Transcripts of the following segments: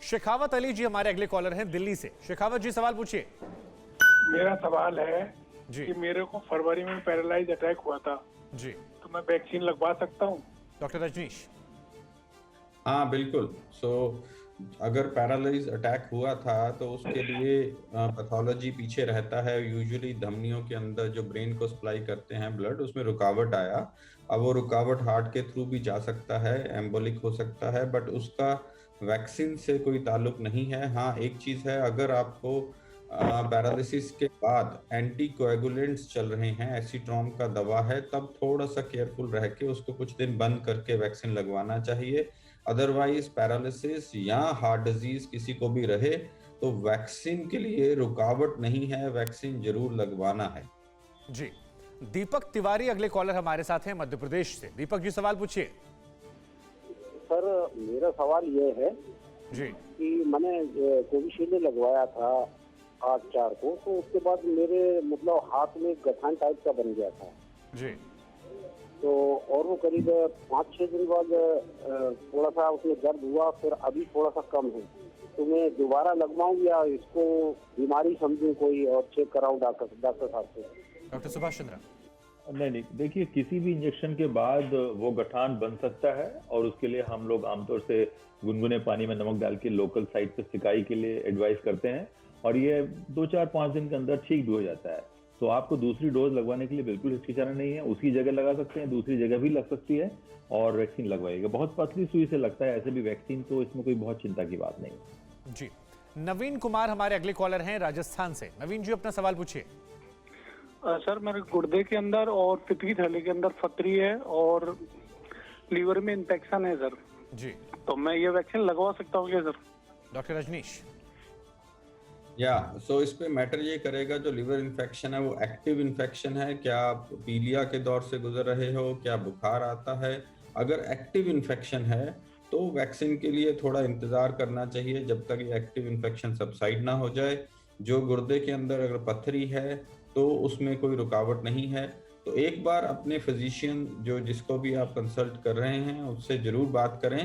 शेखावत अली जी हमारे अगले कॉलर हैं दिल्ली से। शेखावत जी सवाल पूछिए। मेरा सवाल है जी कि मेरे को फरवरी में पैरालाइज अटैक हुआ था, जी तो मैं वैक्सीन लगवा सकता हूँ? डॉक्टर रजनीश। हाँ बिल्कुल। अगर पैरालाइज अटैक हुआ था तो उसके लिए पैथोलॉजी पीछे रहता है। यूजुअली धमनियों के अंदर जो ब्रेन को सप्लाई करते हैं ब्लड, उसमें रुकावट आया। अब वो रुकावट हार्ट के थ्रू भी जा सकता है, एम्बोलिक हो सकता है, बट उसका वैक्सीन से कोई ताल्लुक नहीं है। हाँ, एक चीज़ है, अगर आपको पैरालिसिस के बाद एंटी कोएगुलेंट्स चल रहे हैं, एसीट्रॉम का दवा है, तब थोड़ा सा केयरफुल रह के उसको कुछ दिन बंद करके वैक्सीन लगवाना चाहिए। अदरवाइज पैरालिसिस या हार्ट डिजीज किसी को भी रहे तो वैक्सीन के लिए रुकावट नहीं है, वैक्सीन जरूर लगवाना है। जी दीपक तिवारी अगले कॉलर हमारे साथ हैं मध्य प्रदेश से। दीपक जी सवाल पूछिए। सर मेरा सवाल ये है जी कि मैंने कोविशील्ड लगवाया था 8/4 को, तो उसके बाद मेरे मतलब हाथ में गठान टाइप का बन गया था जी तो, और वो करीब 5-6 दिन बाद थोड़ा सा उसमें दर्द हुआ, फिर अभी थोड़ा सा कम है। तो मैं दोबारा लगवाऊं या इसको बीमारी समझूं कोई और चेक कराऊं डॉक्टर साहब से? डॉक्टर सुभाष चंद्रा। नहीं, देखिए, किसी भी इंजेक्शन के बाद वो गठान बन सकता है और उसके लिए हम लोग आमतौर से गुनगुने पानी में नमक डाल के लोकल साइट पे सिकाई के लिए एडवाइस करते हैं, और ये 2-4-5 दिन के अंदर ठीक भी हो जाता है। तो आपको दूसरी डोज लगवाने के लिए बिल्कुल हिचकिचाना नहीं है, उसी जगह लगा सकते हैं, दूसरी जगह भी लग सकती है और वैक्सीन लगवाइएगा। बहुत पतली सुई से लगता है ऐसे भी वैक्सीन, तो इसमें कोई बहुत चिंता की बात नहीं है। जी नवीन कुमार हमारे अगले कॉलर हैं राजस्थान से। नवीन जी अपना सवाल पूछिए। सर मेरे गुर्दे के अंदर और पित्त की थैली के अंदर फतरी है और लीवर में इन्फेक्शन है सर, जी तो मैं ये वैक्सीन लगवा सकता हूँ क्या सर? डॉक्टर रजनीश। सो इस पे मैटर ये करेगा, जो लिवर इन्फेक्शन है वो एक्टिव इन्फेक्शन है, क्या आप पीलिया के दौर से गुजर रहे हो, क्या बुखार आता है? अगर एक्टिव इन्फेक्शन है तो वैक्सीन के लिए थोड़ा इंतजार करना चाहिए जब तक ये एक्टिव इन्फेक्शन सबसाइड ना हो जाए। जो गुर्दे के अंदर अगर पथरी है तो उसमें कोई रुकावट नहीं है। तो एक बार अपने फिजिशियन जो जिसको भी आप कंसल्ट कर रहे हैं उससे जरूर बात करें।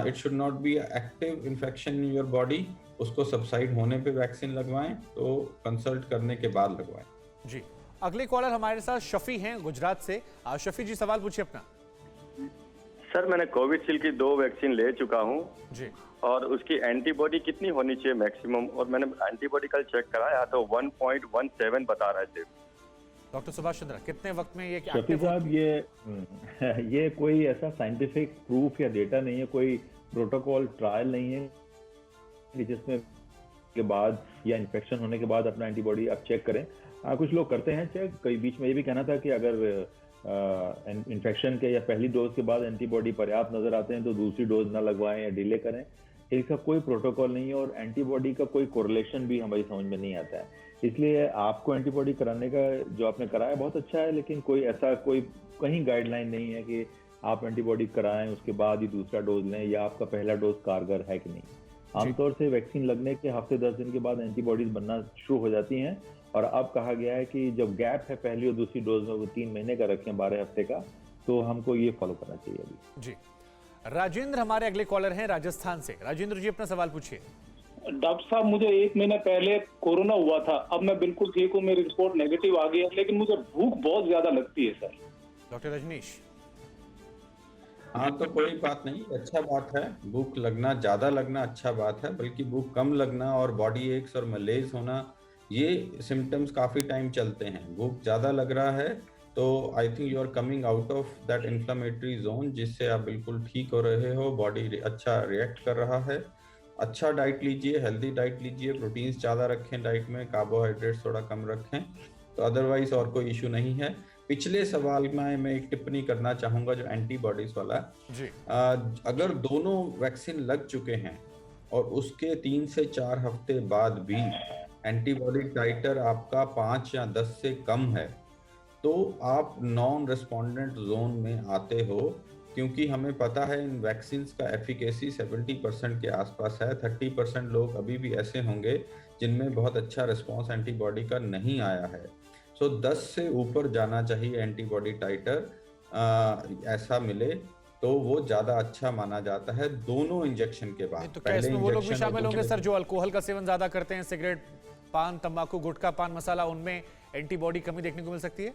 It should not be active infection in your body, उसको सबसाइड होने पे वैक्सीन लगवाएं, तो कंसल्ट करने के बाद लगवाएं। जी अगले कॉलर हमारे साथ शफी हैं गुजरात से। शफी जी सवाल पूछिए अपना। सर मैंने कोविशील्ड की 2 वैक्सीन ले चुका हूं जी और उसकी एंटीबॉडी कितनी होनी चाहिए मैक्सिमम, और मैंने एंटीबॉडी कल चेक कराया तो 1.17 बता रहे थे। डॉक्टर सुभाष चंद्रा कितने वक्त में ये शफी साहब, ये कोई ऐसा साइंटिफिक प्रूफ या डेटा नहीं है, कोई प्रोटोकॉल ट्रायल नहीं है कि जिसमें के बाद या इन्फेक्शन होने के बाद अपना एंटीबॉडी आप चेक करें। कुछ लोग करते हैं चेक। कई बीच में ये भी कहना था कि अगर इन्फेक्शन के या पहली डोज के बाद एंटीबॉडी पर्याप्त नजर आते हैं तो दूसरी डोज ना लगवाएं या डिले करें। इसका कोई प्रोटोकॉल नहीं है और एंटीबॉडी का कोई कोरिलेशन भी हमारी समझ में नहीं आता है। इसलिए आपको एंटीबॉडी कराने का जो आपने कराया बहुत अच्छा है, लेकिन कोई ऐसा कोई कहीं गाइडलाइन नहीं है कि आप एंटीबॉडी कराएं उसके बाद ही दूसरा डोज लें या आपका पहला डोज कारगर है कि नहीं। आमतौर से वैक्सीन लगने के हफ्ते 10 दिन के बाद एंटीबॉडीज बनना शुरू हो जाती हैं, और अब कहा गया है कि जब गैप है पहली और दूसरी डोज में वो 3 महीने का रखें, 12 हफ्ते का, तो हमको ये फॉलो करना चाहिए अभी। जी राजेंद्र हमारे अगले कॉलर हैं राजस्थान से। राजेंद्र जी अपना सवाल पूछिए। डॉक्टर साहब मुझे 1 महीना पहले कोरोना हुआ था, अब मैं बिल्कुल ठीक हूँ, मेरी रिपोर्ट नेगेटिव आ गई है, लेकिन मुझे भूख बहुत ज्यादा लगती है सर। डॉक्टर रजनीश। हाँ, तो कोई बात नहीं, अच्छा बात है। भूख लगना, ज्यादा लगना अच्छा बात है, बल्कि भूख कम लगना और बॉडी एक्स और मलेज होना, ये सिम्टम्स काफी टाइम चलते हैं। भूख ज्यादा लग रहा है तो I think you are coming out of that inflammatory zone, जिससे आप बिल्कुल ठीक हो रहे हो, बॉडी अच्छा रिएक्ट कर रहा है। अच्छा डाइट लीजिए, हेल्दी डाइट लीजिए, प्रोटीन्स ज़्यादा रखें डाइट में, कार्बोहाइड्रेट्स थोड़ा कम रखें, तो अदरवाइज और कोई इशू नहीं है। पिछले सवाल में मैं एक टिप्पणी करना चाहूँगा जो एंटीबॉडीज वाला जी अगर दोनों वैक्सीन लग चुके हैं और उसके 3 से 4 हफ्ते बाद भी एंटीबॉडी टाइटर आपका 5 या 10 से कम है तो आप नॉन रेस्पोंडेंट जोन में आते हो, क्योंकि हमें पता है इन वैक्सीन का एफिकेसी 70% के आसपास है। 30% लोग अभी भी ऐसे होंगे जिनमें बहुत अच्छा रिस्पॉन्स एंटीबॉडी का नहीं आया है। सो 10 से ऊपर जाना चाहिए एंटीबॉडी टाइटर, ऐसा मिले तो वो ज्यादा अच्छा माना जाता है दोनों इंजेक्शन के बाद। तो क्या इसमें वो लोग भी इंजेक्शन और शामिल होंगे दूसरे- सर जो अल्कोहल का सेवन ज्यादा करते हैं, सिगरेट, पान, तंबाकू, गुटखा, पान मसाला, उनमें एंटीबॉडी कमी देखने को मिल सकती है?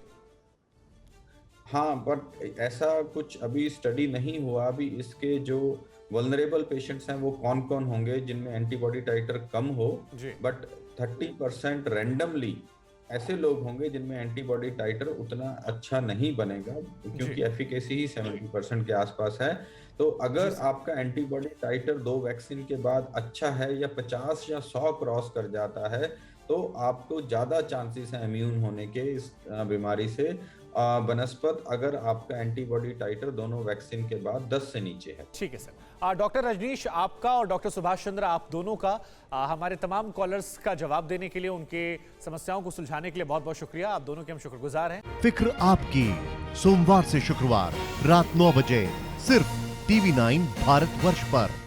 हाँ, बट ऐसा कुछ अभी स्टडी नहीं हुआ। अभी इसके जो वल्नरेबल पेशेंट्स हैं वो कौन कौन होंगे जिनमें एंटीबॉडी टाइटर कम हो, जी। बट 30% रैंडमली ऐसे लोग होंगे जिनमें एंटीबॉडी टाइटर उतना अच्छा नहीं बनेगा, क्योंकि एफिकेसी ही 70% के आसपास है। तो अगर आपका एंटीबॉडी टाइटर 2 वैक्सीन के बाद अच्छा है या 50 या 100 क्रॉस कर जाता है, तो आपको ज्यादा चांसेस हैं इम्यून होने के इस बीमारी से बनस्पत अगर आपका एंटीबॉडी टाइटर दोनों वैक्सीन के बाद 10 से नीचे है। ठीक है सर। डॉक्टर रजनीश, आपका और डॉक्टर सुभाष चंद्र, आप दोनों का हमारे तमाम कॉलर्स का जवाब देने के लिए, उनके समस्याओं को सुलझाने के लिए बहुत बहुत शुक्रिया। आप दोनों के हम शुक्रगुजार हैं। फिक्र आपकी, सोमवार से शुक्रवार रात 9 बजे सिर्फ TV9 भारतवर्ष पर।